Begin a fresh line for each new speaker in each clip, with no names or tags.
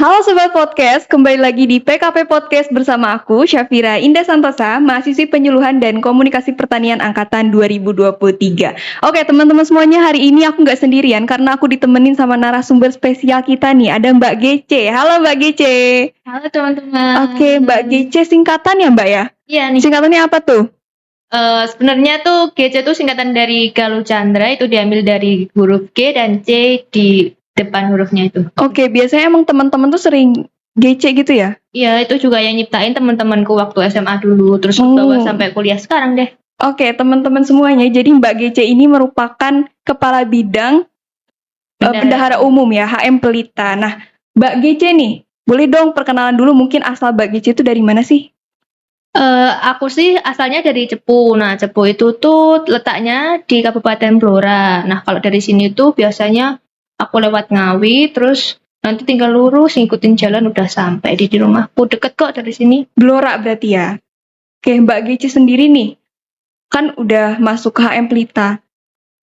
Halo Sobat Podcast, kembali lagi di PKP Podcast bersama aku, Syafira Indah Santosa, mahasiswi penyuluhan dan komunikasi pertanian angkatan 2023. Oke teman-teman semuanya, hari ini aku nggak sendirian karena aku ditemenin sama narasumber spesial kita nih, ada Mbak Gece. Halo Mbak Gece.
Halo teman-teman.
Oke, Mbak Gece singkatan ya Mbak ya?
Iya nih.
Singkatannya apa tuh?
Sebenarnya tuh GC itu singkatan dari Galuh Chandra, itu diambil dari huruf G dan C di depan hurufnya itu.
Oke, biasanya emang teman-teman tuh sering Gece gitu ya?
Iya, itu juga yang nyiptain teman-temanku waktu SMA dulu, terus bawa sampai kuliah sekarang deh.
Oke, teman-teman semuanya, jadi Mbak Gece ini merupakan kepala bidang bendahara umum ya, HM Pelita. Nah, Mbak Gece nih, boleh dong perkenalan dulu mungkin asal Mbak Gece itu dari mana sih?
Aku sih asalnya dari Cepu. Nah, Cepu itu tuh letaknya di Kabupaten Blora. Nah, kalau dari sini tuh biasanya aku lewat Ngawi, terus nanti tinggal lurus ngikutin jalan udah sampai di rumahku. Deket kok dari sini.
Blora berarti ya. Oke, Mbak Gece sendiri nih, kan udah masuk ke HM Pelita.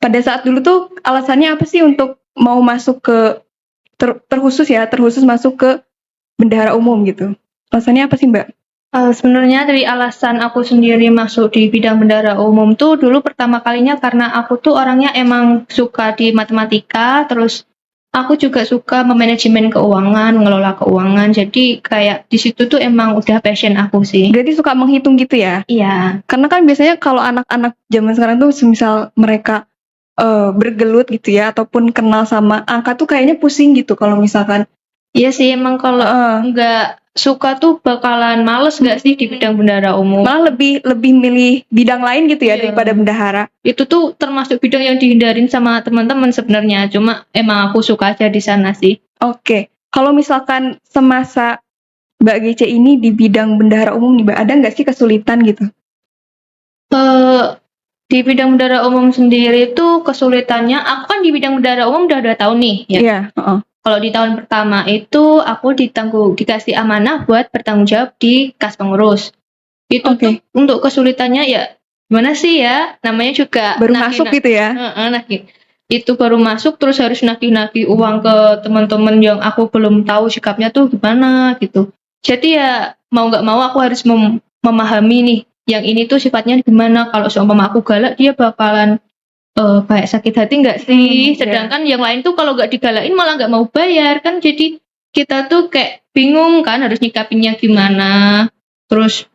Pada saat dulu tuh alasannya apa sih untuk mau masuk ke terkhusus masuk ke bendahara umum gitu? Alasannya apa sih Mbak?
Sebenarnya dari alasan aku sendiri masuk di bidang bendahara umum tuh dulu pertama kalinya karena aku tuh orangnya emang suka di matematika, terus aku juga suka memanajemen keuangan, ngelola keuangan. Jadi kayak di situ tuh emang udah passion aku sih.
Berarti suka menghitung gitu ya?
Iya.
Karena kan biasanya kalau anak-anak zaman sekarang tuh semisal mereka bergelut gitu ya, ataupun kenal sama angka tuh kayaknya pusing gitu kalau misalkan.
Iya sih, emang kalau nggak suka tuh bakalan males nggak sih di bidang bendahara umum?
Malah lebih milih bidang lain gitu ya daripada bendahara.
Itu tuh termasuk bidang yang dihindarin sama teman-teman sebenarnya. Cuma emang aku suka aja di sana sih.
Oke, kalau misalkan semasa Mbak Gece ini di bidang bendahara umum nih, Mbak, ada nggak sih kesulitan gitu?
Di bidang bendahara umum sendiri itu kesulitannya, aku kan di bidang bendahara umum udah 2 tahun nih ya.
Iya.
Kalau di tahun pertama itu aku dikasih amanah buat bertanggung jawab di kas pengurus. Itu tuh untuk kesulitannya ya gimana sih ya, namanya juga
baru masuk gitu ya.
Itu baru masuk terus harus nagih-nagih uang ke teman-teman yang aku belum tahu sikapnya tuh gimana gitu. Jadi ya mau nggak mau aku harus memahami nih yang ini tuh sifatnya gimana. Kalau seumpama aku galak dia bakalan kayak sakit hati nggak sih? Sedangkan yang lain tuh kalau nggak digalain malah nggak mau bayar kan. Jadi kita tuh kayak bingung kan harus nyikapinnya gimana. Terus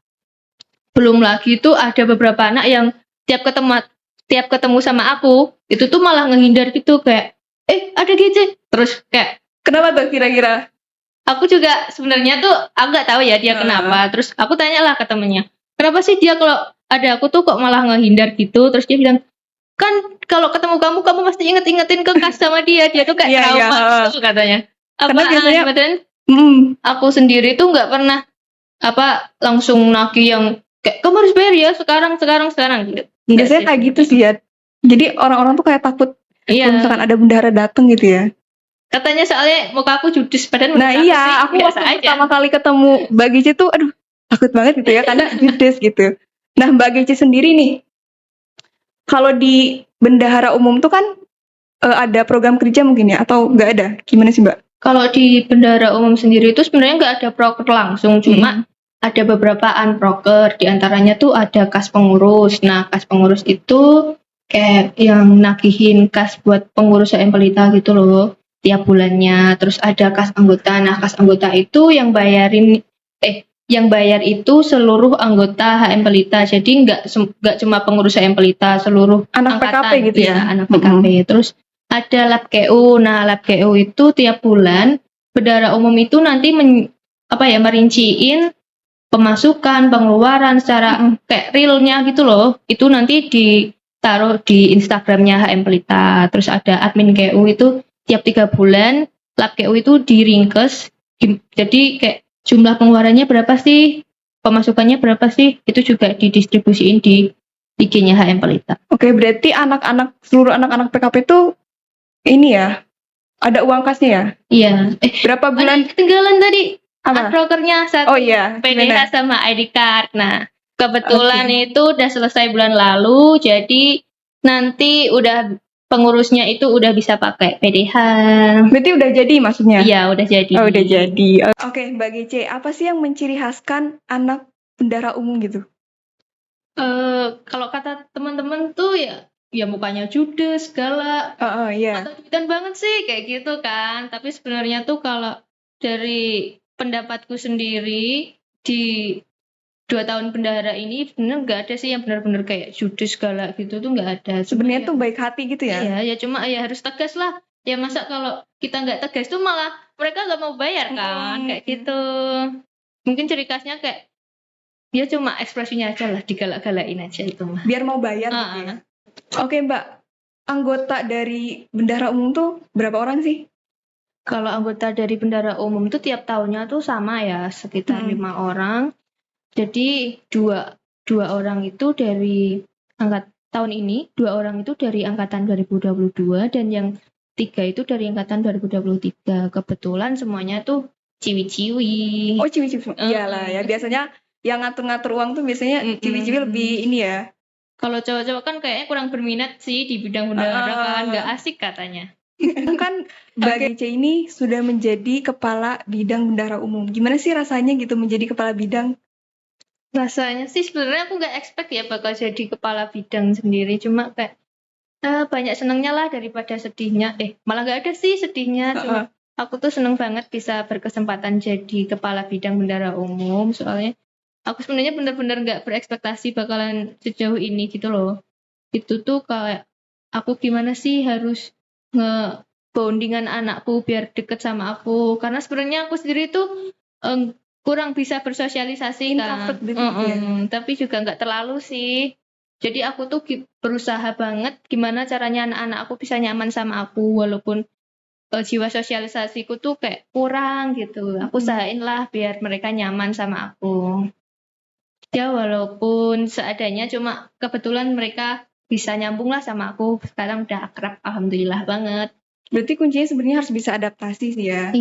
belum lagi tuh ada beberapa anak yang tiap ketemu sama aku itu tuh malah ngehindar gitu, kayak ada gitu. Terus kayak
kenapa tuh kira-kira?
Aku juga sebenarnya tuh aku nggak tahu ya dia kenapa. Terus aku tanyalah ke temennya, kenapa sih dia kalau ada aku tuh kok malah ngehindar gitu. Terus dia bilang, kan kalau ketemu kamu pasti ingetin ke kas sama dia tuh kayak trauma gitu katanya.
Karena biasanya
aku sendiri tuh nggak pernah langsung nagih yang kayak kamu harus bayar ya sekarang gitu.
Biasanya kayak gitu sih ya. Jadi orang-orang tuh kayak takut kalau misalkan ada bendahara datang gitu ya.
Katanya soalnya muka aku judes, padahal
nah iya, aku waktu pertama kali ketemu Mbak Gece tuh aduh takut banget gitu ya karena judes gitu. Nah Mbak Gece sendiri nih, kalau di bendahara umum tuh kan ada program kerja mungkin ya atau nggak ada? Gimana sih Mbak?
Kalau di bendahara umum sendiri itu sebenarnya nggak ada proker langsung, cuma ada beberapa unproker. Di antaranya tuh ada kas pengurus. Nah, kas pengurus itu kayak yang nagihin kas buat pengurus HM Pelita gitu loh tiap bulannya. Terus ada kas anggota. Nah, kas anggota itu yang bayar itu seluruh anggota HM Pelita. Jadi nggak cuma pengurus HM Pelita, seluruh
anak
angkatan,
PKP gitu ya.
Anak PKP. Terus ada lab KU. Nah, lab KU itu tiap bulan bendahara umum itu nanti merinciin pemasukan, pengeluaran secara kayak realnya gitu loh. Itu nanti ditaruh di Instagramnya HM Pelita. Terus ada admin KU itu tiap 3 bulan lab KU itu diringkes. Jadi kayak jumlah pengeluarannya berapa sih, pemasukannya berapa sih, itu juga didistribusiin di IG-nya HM Pelita.
Oke, berarti seluruh anak-anak PKP itu ini ya, ada uang kasnya ya?
Iya.
Berapa bulan?
Ketinggalan tadi. Brokernya satu.
Oh iya.
PDH sama ID card. Nah, kebetulan itu udah selesai bulan lalu, jadi nanti udah pengurusnya itu udah bisa pakai PDH.
Berarti udah jadi maksudnya?
Iya, udah jadi.
Oh, udah jadi. Oke, Mbak Gece, apa sih yang menciri khaskan anak bendara umum gitu?
Kalau kata teman-teman tuh ya mukanya judes segala,
Iya.
atau duitan banget sih kayak gitu kan. Tapi sebenarnya tuh kalau dari pendapatku sendiri di 2 tahun bendahara ini bener nggak ada sih yang benar-benar kayak judes segala gitu tuh nggak ada. Cuma
Sebenarnya
ya,
tuh baik hati gitu ya?
iya ya cuma ya harus tegas lah. Ya masa kalau kita nggak tegas tuh malah mereka nggak mau bayar kan kayak gitu. Mungkin ciri khasnya kayak dia cuma ekspresinya aja lah, digalak-galain aja itu mah.
Biar mau bayar gitu ya? Oke, Mbak. Anggota dari bendara umum tuh berapa orang sih?
Kalau anggota dari bendara umum itu tiap tahunnya tuh sama ya, sekitar 5 orang. Jadi dua orang itu dari tahun ini, 2 orang itu dari angkatan 2022 dan yang 3 itu dari angkatan 2023. Kebetulan semuanya tuh ciwi-ciwi.
Oh, ciwi-ciwi. Iyalah ya, biasanya yang ngatur-ngatur uang tuh biasanya ciwi-ciwi lebih ini ya.
Kalau cowok-cowok kan kayaknya kurang berminat sih di bidang bendahara kan, nggak asik katanya.
Kan Mbak Gece ini sudah menjadi kepala bidang bendahara umum. Gimana sih rasanya gitu menjadi kepala bidang?
Rasanya sih sebenarnya aku nggak expect ya bakal jadi kepala bidang sendiri, cuma kayak banyak senangnya lah daripada sedihnya. Malah nggak ada sih sedihnya, cuma aku tuh seneng banget bisa berkesempatan jadi kepala bidang bendahara umum, soalnya aku sebenarnya bener-bener nggak berekspektasi bakalan sejauh ini gitu loh. Itu tuh kayak aku gimana sih harus nge-bondingan anakku biar deket sama aku, karena sebenarnya aku sendiri tuh kurang bisa bersosialisasi kan. Tapi juga nggak terlalu sih. Jadi aku tuh berusaha banget gimana caranya anak-anak aku bisa nyaman sama aku, walaupun jiwa sosialisasiku tuh kayak kurang gitu. Aku usahain lah biar mereka nyaman sama aku. Ya walaupun seadanya, cuma kebetulan mereka bisa nyambung lah sama aku. Sekarang udah akrab, alhamdulillah banget.
Berarti kuncinya sebenarnya harus bisa adaptasi sih ya.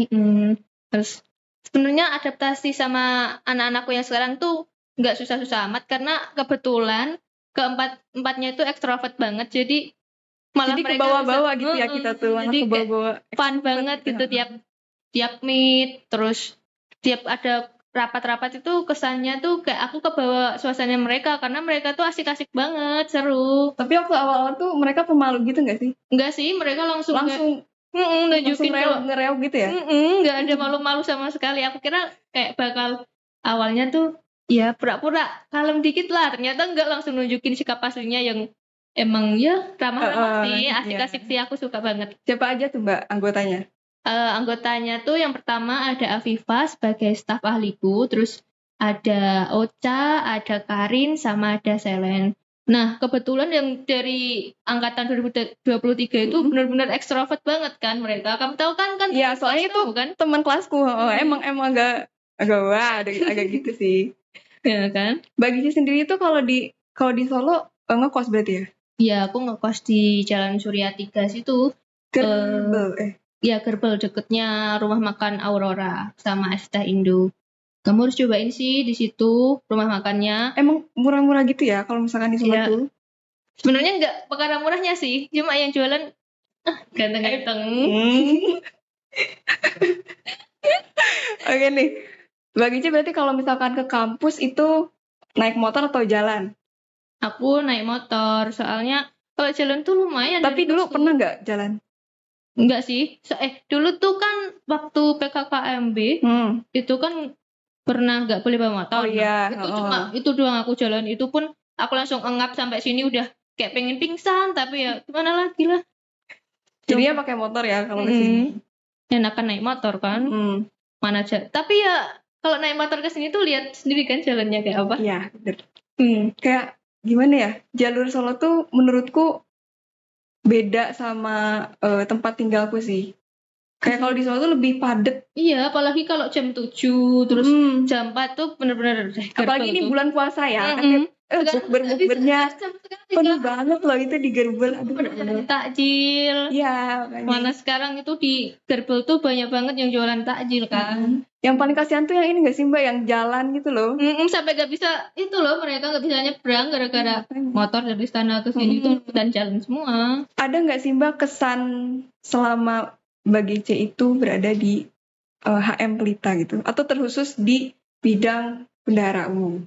Terus sebenarnya adaptasi sama anak-anakku yang sekarang tuh nggak susah-susah amat, karena kebetulan keempatnya itu ekstrovert banget, jadi malah
Jadi
mereka
kebawa-bawa gitu ya kita tuh, anak
jadi
kebawa-bawa.
fun banget gitu tiap meet, terus tiap ada rapat-rapat itu kesannya tuh kayak aku kebawa suasana mereka, karena mereka tuh asik-asik banget, seru.
Tapi waktu awal-awal tuh mereka pemalu gitu nggak sih?
Enggak sih, mereka langsung nunjukin
ngereok gitu ya?
Nggak ada malu-malu sama sekali. Aku kira kayak bakal awalnya tuh ya pura-pura kalem dikit lah, ternyata enggak, langsung nunjukin sikap aslinya yang emang ya ramah-ramah sih, asik-asik sih, aku suka banget.
Siapa aja tuh Mbak anggotanya?
Anggotanya tuh yang pertama ada Afifa sebagai staf ahliku, terus ada Ocha, ada Karin, sama ada Selen. Nah, kebetulan yang dari angkatan 2023 itu benar-benar ekstrovert banget kan mereka. Kamu tahu kan?
Iya, soalnya itu
kan
teman kelasku. Emang agak wah, agak gitu sih.
Ya kan?
Bagi sendiri tuh kalau di Solo ngekos berarti ya?
Iya, aku ngekos di Jalan Surya 3 situ.
Gerbel.
Ya, Gerbel, deketnya rumah makan Aurora sama Es Teh Indo. Kamu harus cobain sih di situ rumah makannya.
Emang murah-murah gitu ya kalau misalkan di Solo tuh?
Sebenarnya nggak perkara murahnya sih, cuma yang jualan ganteng-ganteng.
Oke nih, bagi berarti kalau misalkan ke kampus itu naik motor atau jalan?
Aku naik motor, soalnya kalau jalan tuh lumayan.
Tapi dulu pernah nggak jalan?
Enggak sih. Dulu tuh kan waktu PKKMB itu kan pernah nggak boleh bawa motor.
Oh iya.
Itu cuma itu doang aku jalan. Itu pun aku langsung engap sampai sini udah kayak pengen pingsan, tapi ya gimana lagi lah.
Jadinya pakai motor ya kalau ke sini.
Enakan naik motor kan. Mana aja. Tapi ya kalau naik motor ke sini tuh lihat sendiri kan jalannya kayak apa.
Iya, bener. Kayak gimana ya? Jalur Solo tuh menurutku beda sama tempat tinggalku sih. Kayak kalau di Solo tuh lebih padat.
Iya, apalagi kalau jam 7 terus jam 4 tuh bener-bener
apalagi ini bulan puasa ya. bukbernya penuh banget loh itu di gerbel. Aduh.
Takjil.
Iya, makanya.
Mana sekarang itu di gerbel tuh banyak banget yang jualan takjil kan.
Yang paling kasihan tuh yang ini nggak sih Mbak, yang jalan gitu loh.
Sampai gak bisa itu loh, mereka gak bisa nyebrang gara-gara
Makanya.
motor dari sana ke sini tuh dan jalan semua.
Ada nggak sih Mbak kesan selama Mbak Gece itu berada di HM Pelita gitu, atau terkhusus di bidang bendahara umum?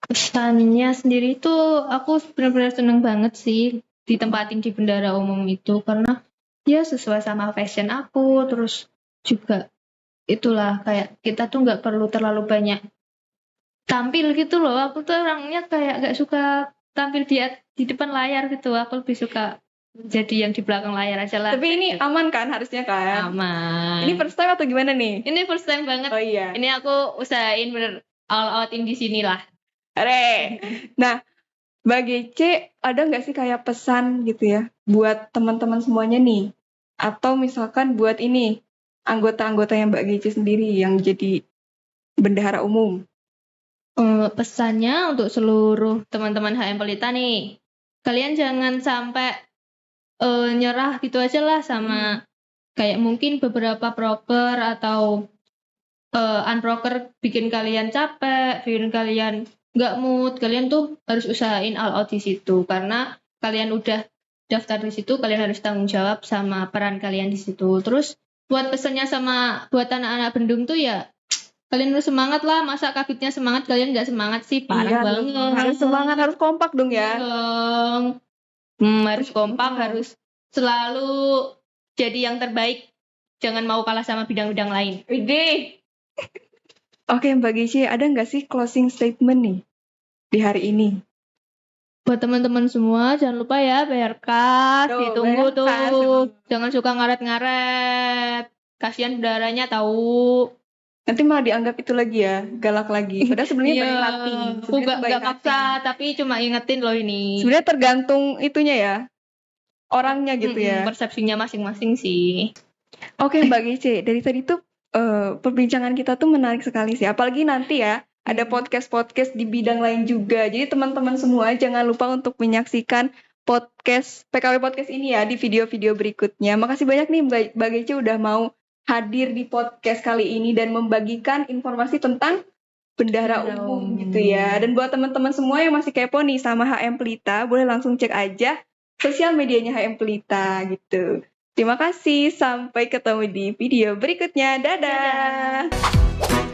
Kesannya sendiri tuh aku benar-benar seneng banget sih ditempatin di bendahara umum itu, karena ya sesuai sama fashion aku, terus juga itulah kayak kita tuh nggak perlu terlalu banyak tampil gitu loh. Aku tuh orangnya kayak gak suka tampil di depan layar gitu, aku lebih suka jadi yang di belakang layar aja lah.
Tapi ini aman kan harusnya kan?
Aman.
Ini first time atau gimana nih?
Ini first time banget.
Oh iya.
Ini aku usahain bener all outin di sini lah.
Are. Nah, Mbak Gece ada nggak sih kayak pesan gitu ya buat teman-teman semuanya nih? Atau misalkan buat ini anggota-anggota yang Mbak Gece sendiri yang jadi bendahara umum?
Pesannya untuk seluruh teman-teman HM Pelita nih, kalian jangan sampai nyerah gitu aja lah sama kayak mungkin beberapa proker atau unproker bikin kalian capek, bikin kalian nggak mood. Kalian tuh harus usahain all out di situ, karena kalian udah daftar di situ, kalian harus tanggung jawab sama peran kalian di situ. Terus buat pesannya sama buat anak-anak Bendung tuh ya, kalian harus semangat lah. Masa kabitnya semangat, kalian nggak semangat sih, parah banget.
Harus semangat, harus kompak dong ya.
Dong. Harus kompak, harus selalu jadi yang terbaik. Jangan mau kalah sama bidang-bidang lain.
Ide. Oke Mbak Gece, ada nggak sih closing statement nih di hari ini?
Buat teman-teman semua, jangan lupa ya bayar kas, ditunggu
bayar kas.
tuh. Jangan suka ngaret-ngaret. Kasihan bendaharanya tahu.
Nanti malah dianggap itu lagi ya, galak lagi. Padahal sebenarnya
Iya,
baik hati.
aku gak maksa, tapi cuma ingetin loh ini.
Sebenarnya tergantung itunya ya, orangnya gitu ya.
Persepsinya masing-masing sih.
Oke Mbak Gece, dari tadi tuh perbincangan kita tuh menarik sekali sih. Apalagi nanti ya, ada podcast-podcast di bidang lain juga. Jadi teman-teman semua jangan lupa untuk menyaksikan podcast PKW Podcast ini ya di video-video berikutnya. Makasih banyak nih Mbak Gece udah mau hadir di podcast kali ini dan membagikan informasi tentang bendahara umum gitu ya. Dan buat teman-teman semua yang masih kepo nih sama HM Pelita, boleh langsung cek aja sosial medianya HM Pelita gitu. Terima kasih, sampai ketemu di video berikutnya. Dadah.